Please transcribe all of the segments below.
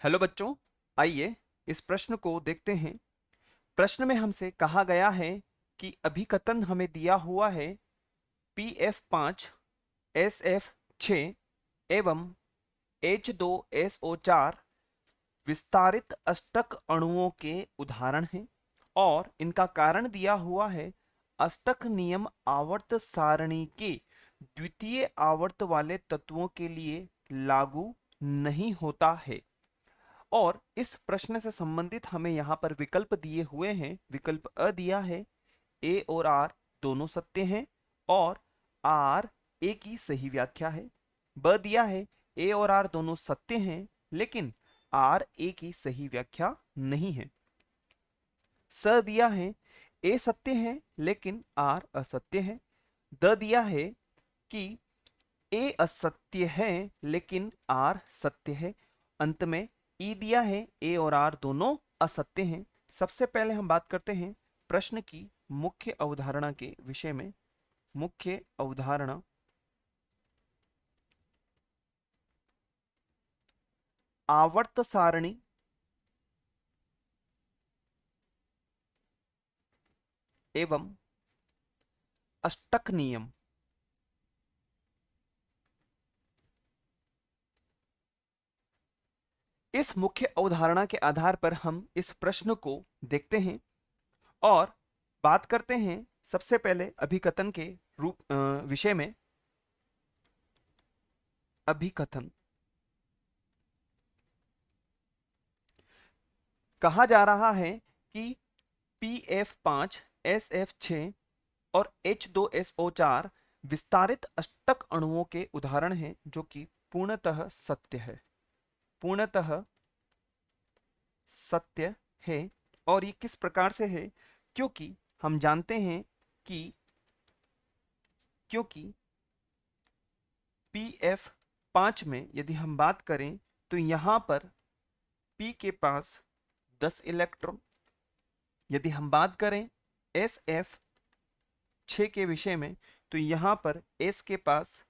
Hello बच्चों, आइए इस प्रश्न को देखते हैं। प्रश्न में हमसे कहा गया है कि अभिकथन हमें दिया हुआ है PF5 SF6 एवं H2SO4 विस्तारित अष्टक अणुओं के उदाहरण हैं और इनका कारण दिया हुआ है अष्टक नियम आवर्त सारणी के द्वितीय आवर्त वाले तत्वों के लिए लागू नहीं होता है। और इस प्रश्न से संबंधित हमें यहाँ पर विकल्प दिए हुए हैं। विकल्प अ दिया है ए और आर दोनों सत्य हैं और आर ए की सही व्याख्या है। ब दिया है ए और आर दोनों सत्य हैं लेकिन आर ए की सही व्याख्या नहीं है। स दिया है ए सत्य है लेकिन आर असत्य है। द दिया है कि ए असत्य है लेकिन आर सत्य है। अंत में ई दिया है ए और आर दोनों असत्य हैं। सबसे पहले हम बात करते हैं प्रश्न की मुख्य अवधारणा के विषय में। मुख्य अवधारणा आवर्त सारणी एवं अष्टक नियम। इस मुख्य अवधारणा के आधार पर हम इस प्रश्न को देखते हैं और बात करते हैं सबसे पहले अभिकथन के विषय में। अभिकथन कहा जा रहा है कि PF5 SF6 और H2SO4 विस्तारित अष्टक अणुओं के उदाहरण हैं जो कि पूर्णतः सत्य है। पूर्णतः सत्य है। और ये किस प्रकार से है? क्योंकि हम जानते हैं कि क्योंकि PF5 में यदि हम बात करें तो यहां पर P के पास 10 इलेक्ट्रॉन। यदि हम बात करें SF6 के विषय में तो यहां पर S के पास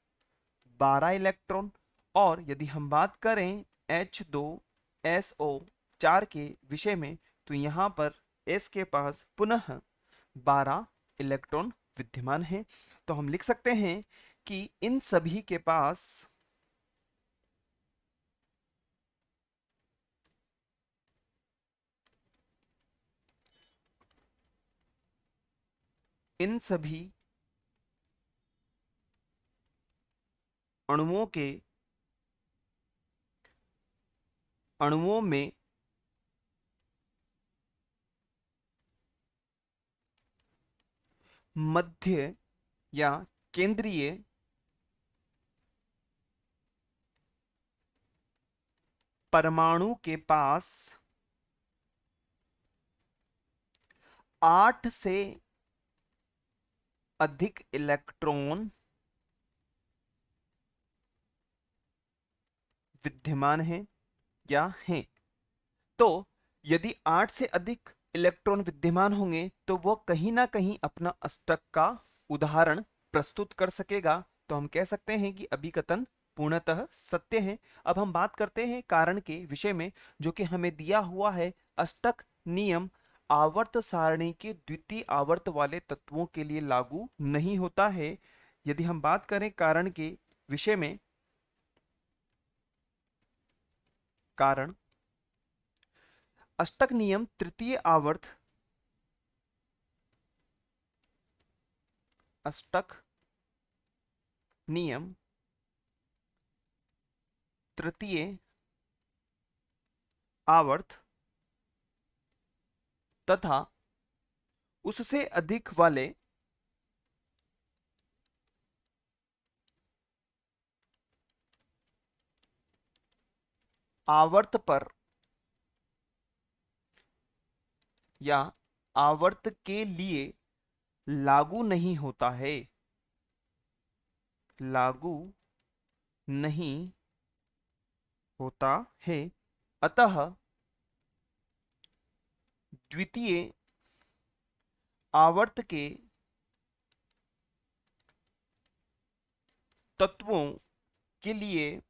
12 इलेक्ट्रॉन। और यदि हम बात करें H2SO4 के विषय में तो यहां पर S के पास पुनः 12 इलेक्ट्रॉन विद्यमान हैं। तो हम लिख सकते हैं कि इन सभी अणुओं में मध्य या केंद्रीय परमाणु के पास 8 से अधिक इलेक्ट्रॉन विद्यमान हैं या हैं। तो यदि 8 से अधिक इलेक्ट्रॉन विद्यमान होंगे तो वो कहीं ना कहीं अपना अष्टक का उदाहरण प्रस्तुत कर सकेगा। तो हम कह सकते हैं कि अभिकथन पूर्णतः सत्य है। अब हम बात करते हैं कारण के विषय में जो कि हमें दिया हुआ है अष्टक नियम आवर्त सारणी के द्वितीय आवर्त वाले तत्वों के लिए लागू नहीं होता है। यदि हम बात करें कारण के विषय में, कारण अष्टक नियम तृतीय आवर्त अष्टक नियम तृतीय आवर्त तथा उससे अधिक वाले आवर्त पर या आवर्त के लिए लागू नहीं होता है। लागू नहीं होता है। अतः द्वितीय आवर्त के तत्वों के लिए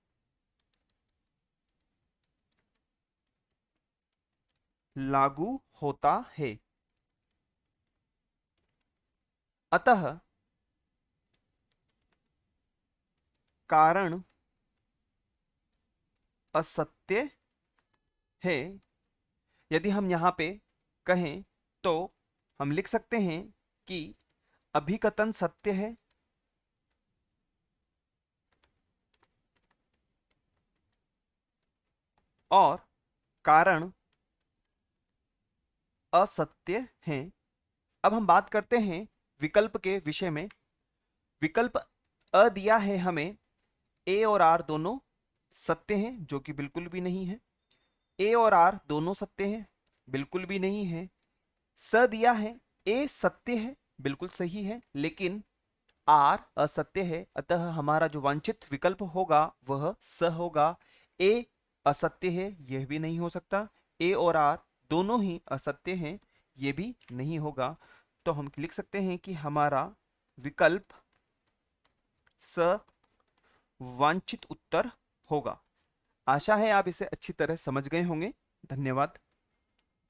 लागू होता है। अतः कारण असत्य है। यदि हम यहां पे कहें तो हम लिख सकते हैं कि अभिकथन सत्य है और कारण असत्य है। अब हम बात करते हैं विकल्प के विषय में। विकल्प अ दिया है हमें ए और आर दोनों सत्य हैं, जो कि बिल्कुल भी नहीं है। ए और आर दोनों सत्य हैं, बिल्कुल भी नहीं है। स दिया है ए सत्य है, बिल्कुल सही है, लेकिन आर असत्य है। अतः हमारा जो वांछित विकल्प होगा वह स होगा। ए असत्य है, यह भी नहीं हो सकता। ए और आर दोनों ही असत्य हैं, यह भी नहीं होगा। तो हम लिख सकते हैं कि हमारा विकल्प स वांछित उत्तर होगा। आशा है आप इसे अच्छी तरह समझ गए होंगे। धन्यवाद।